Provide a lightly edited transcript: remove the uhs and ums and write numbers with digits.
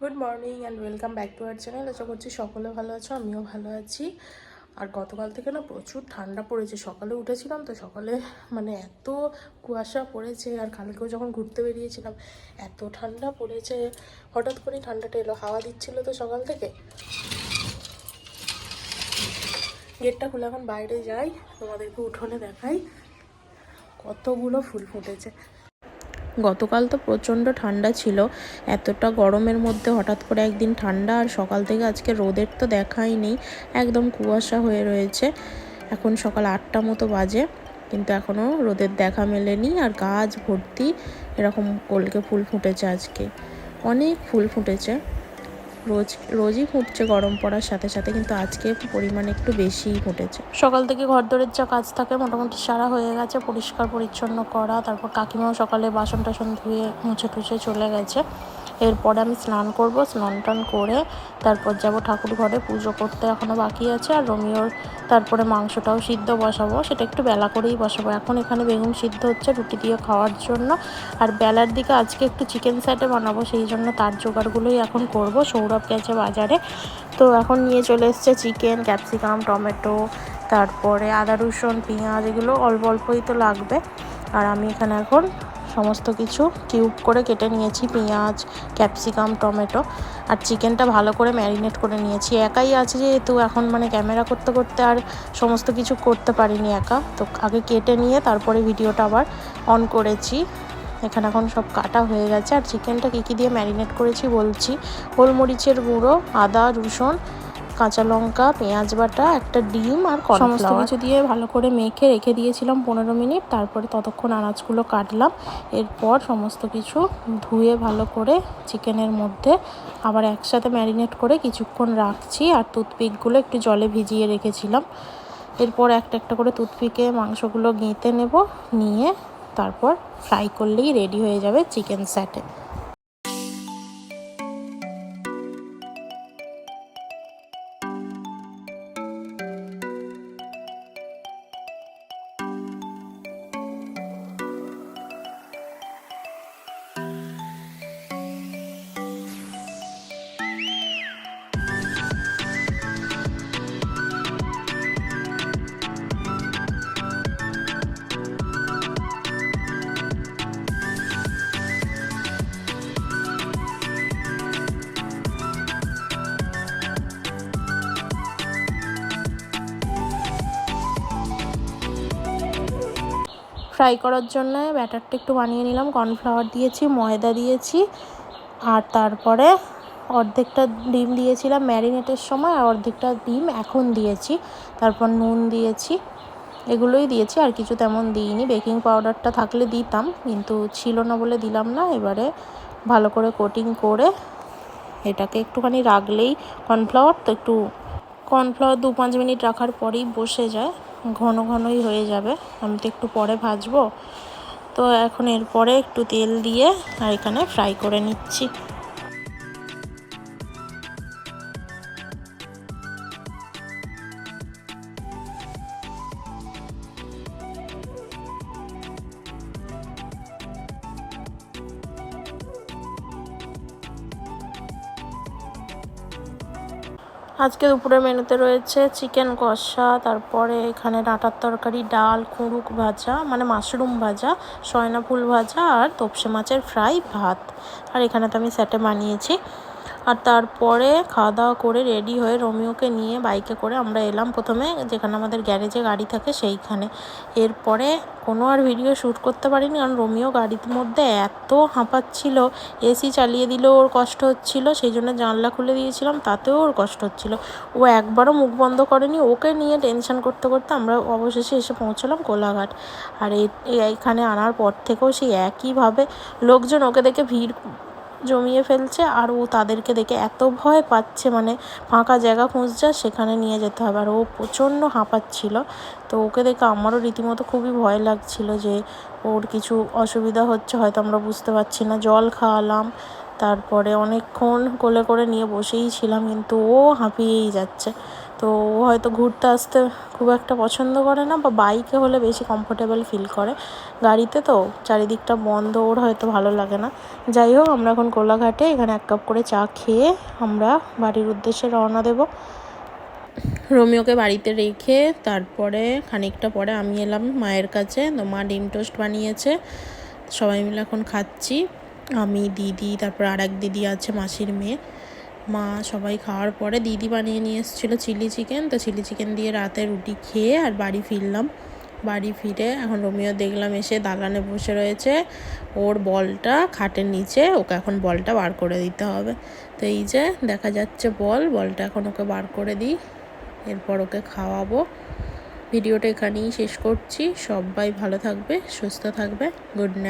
Good morning and welcome back to our channel. আশা করছি সকলে ভালো আছো, আমিও ভালো আছি। আর গতকাল থেকে না প্রচুর ঠান্ডা পড়েছে। সকালে উঠেছিলাম তো সকালে মানে এত কুয়াশা পড়েছে, আর কালকেও যখন ঘুরতে বেরিয়েছিলাম এত ঠান্ডা পড়েছে। হঠাৎ করেই ঠান্ডাটা এলো, হাওয়া দিচ্ছিল তো সকাল থেকে। গেটটা খুলে এখন বাইরে যাই, তোমাদেরকে উঠোনে দেখাই কতগুলো ফুল ফুটেছে। গতকাল তো প্রচণ্ড ঠান্ডা ছিল, এতটা গরমের মধ্যে হঠাৎ করে একদিন ঠান্ডা, আর সকাল থেকে আজকে রোদের তো দেখাই নেই, একদম কুয়াশা হয়ে রয়েছে। এখন সকাল 8টা মতো বাজে, কিন্তু এখনও রোদের দেখা মেলেনি। আর গাছ ভর্তি এরকম কলকে ফুল ফুটেছে, আজকে অনেক ফুল ফুটেছে। রোজই ফুটছে গরম পড়ার সাথে সাথে, কিন্তু আজকে পরিমাণ একটু বেশিই ফুটেছে। সকাল থেকে ঘরদোরের যা কাজ থাকে মোটামুটি সারা হয়ে গেছে, পরিষ্কার পরিচ্ছন্ন করা। তারপর কাকিমাও সকালে বাসন টাসন ধুয়ে মুছে টুছে চলে গেছে। এরপরে আমি স্নান করব, স্নান টান করে তারপর যাব ঠাকুর ঘরে পুজো করতে, এখনও বাকি আছে। আর রোমিওর তারপরে মাংসটাও সিদ্ধ বসাবো, সেটা একটু বেলা করেই বসাবো। এখন এখানে বেগুন সিদ্ধ হচ্ছে রুটি দিয়ে খাওয়ার জন্য। আর বেলার দিকে আজকে একটু চিকেন স্যাটে বানাবো, সেই জন্য তার জোগাড়গুলোই এখন করব। সৌরভ গেছে বাজারে, তো এখন নিয়ে চলে এসছে চিকেন, ক্যাপসিকাম, টমেটো, তারপরে আদা রসুন পেঁয়াজ, এগুলো অল্প অল্পই তো লাগবে। আর আমি এখানে এখন সমস্ত কিছু কিউব করে কেটে নিয়েছি, পেঁয়াজ, ক্যাপসিকাম, টমেটো। আর চিকেনটা ভালো করে ম্যারিনেট করে নিয়েছি। একাই আছে যেহেতু এখন মানে ক্যামেরা করতে করতে আর সমস্ত কিছু করতে পারিনি একা, তো আগে কেটে নিয়ে তারপরে ভিডিওটা আবার অন করেছি। এখানে এখন সব কাটা হয়ে গেছে। আর চিকেনটা কী দিয়ে ম্যারিনেট করেছি বলছি। গোলমরিচের গুঁড়ো, আদা রসুন, কাঁচা লঙ্কা, পেঁয়াজ বাটা, একটা ডিম আর সমস্ত কিছু দিয়ে ভালো করে মেখে রেখে দিয়েছিলাম 15 মিনিট। তারপরে ততক্ষণ আনাজগুলো কাটলাম। এরপর সমস্ত কিছু ধুয়ে ভালো করে চিকেনের মধ্যে আবার একসাথে ম্যারিনেট করে কিছুক্ষণ রাখছি। আর টুথপিকগুলো একটু জলে ভিজিয়ে রেখেছিলাম। এরপর একটা একটা করে টুথপিকে মাংসগুলো গেঁথে নেব, নিয়ে তারপর ফ্রাই করলেই রেডি হয়ে যাবে চিকেন স্যাটে। ফ্রাই করার জন্য ব্যাটারটা একটু বানিয়ে নিলাম। কর্নফ্লাওয়ার দিয়েছি, ময়দা দিয়েছি, আর তারপরে অর্ধেকটা ডিম দিয়েছিলাম ম্যারিনেটের সময়, আর অর্ধেকটা ডিম এখন দিয়েছি। তারপর নুন দিয়েছি, এগুলোই দিয়েছি, আর কিছু তেমন দিইনি। বেকিং পাউডারটা থাকলে দিতাম, কিন্তু ছিল না বলে দিলাম না। এবারে ভালো করে কোটিং করে এটাকে একটুখানি রাখলেই, কর্নফ্লাওয়ার তো একটু, কর্নফ্লাওয়ার 2-5 মিনিট রাখার পরেই বসে যায়, ঘন ঘনই হয়ে যাবে। আমি তো একটু পরে ভাজবো, তো এখন এরপরে একটু তেল দিয়ে আর এখানে ফ্রাই করে নিচ্ছি। আজকে দুপুরের মেনুতে রয়েছে চিকেন কষা, তারপরে এখানে ডাঁটার তরকারি, ডাল, কুঁড়ুক ভাজা মানে মাশরুম ভাজা, সয়না ফুল ভাজা, আর তোপসে মাছের ফ্রাই, ভাত। আর এখানে তো আমি স্যাটে বানিয়েছি। আর তারপরে খাওয়া দাওয়া করে রেডি হয়ে রোমিওকে নিয়ে বাইকে করে আমরা এলাম প্রথমে যেখানে আমাদের গ্যারেজে গাড়ি থাকে সেইখানে। এরপরে কোনো আর ভিডিও শ্যুট করতে পারিনি, কারণ রোমিও গাড়ির মধ্যে এত হাঁপাচ্ছিল, এসি চালিয়ে দিলেও ওর কষ্ট হচ্ছিল, সেই জন্য জানলা খুলে দিয়েছিলাম, তাতেও ওর কষ্ট হচ্ছিল। ও একবারও মুখ বন্ধ করেনি। ওকে নিয়ে টেনশন করতে করতে আমরা অবশেষে এসে পৌঁছলাম কোলাঘাট। আর এইখানে আনার পর থেকেও সেই একইভাবে লোকজন ওকে দেখে ভিড় জমিয়ে ফেলছে, আর ও তাদেরকে দেখে এত ভয় পাচ্ছে, মানে ফাঁকা জায়গা খুঁজছে, সেখানে নিয়ে যেতে হবে। আর ও প্রচণ্ড হাঁপাচ্ছিল, তো ওকে দেখে আমারও রীতিমতো খুবই ভয় লাগছিল যে ওর কিছু অসুবিধা হচ্ছে হয়তো, আমরা বুঝতে পারছি না। জল খাওয়ালাম, তারপরে অনেকক্ষণ কোলে করে নিয়ে বসেই ছিলাম, কিন্তু ও হাঁপিয়েই যাচ্ছে। তো ও হয়তো ঘুরতে আসতে খুব একটা পছন্দ করে না, বা বাইকে হলে বেশি কমফোর্টেবল ফিল করে, গাড়িতে তো চারিদিকটা বন্ধ, ওর হয়তো ভালো লাগে না। যাই হোক, আমরা এখন কোলাঘাটে এখানে 1 কাপ করে চা খেয়ে আমরা বাড়ির উদ্দেশ্যে রওনা দেব। রোমিওকে বাড়িতে রেখে তারপরে খানিকটা পরে আমি এলাম মায়ের কাছে। তো মা ডিম টোস্ট বানিয়েছে, সবাই মিলে এখন খাচ্ছি। আমি, দিদি, তারপর আরেক দিদি আছে মাসির মেয়ে। মা সবাই খাওয়ার পরে দিদি বানিয়ে নিয়ে এসেছিলো চিলি চিকেন। তো চিলি চিকেন দিয়ে রাতে রুটি খেয়ে আর বাড়ি ফিরলাম। বাড়ি ফিরে এখন রোমিও দেখলাম এসে দালানে বসে রয়েছে, ওর বলটা খাটের নিচে, ওকে এখন বলটা বার করে দিতে হবে। তো এই যে দেখা যাচ্ছে বলটা এখন ওকে বার করে দিই, এরপর ওকে খাওয়াবো। ভিডিওটা এখানেই শেষ করছি। সবাই ভালো থাকবে, সুস্থ থাকবে। Good night.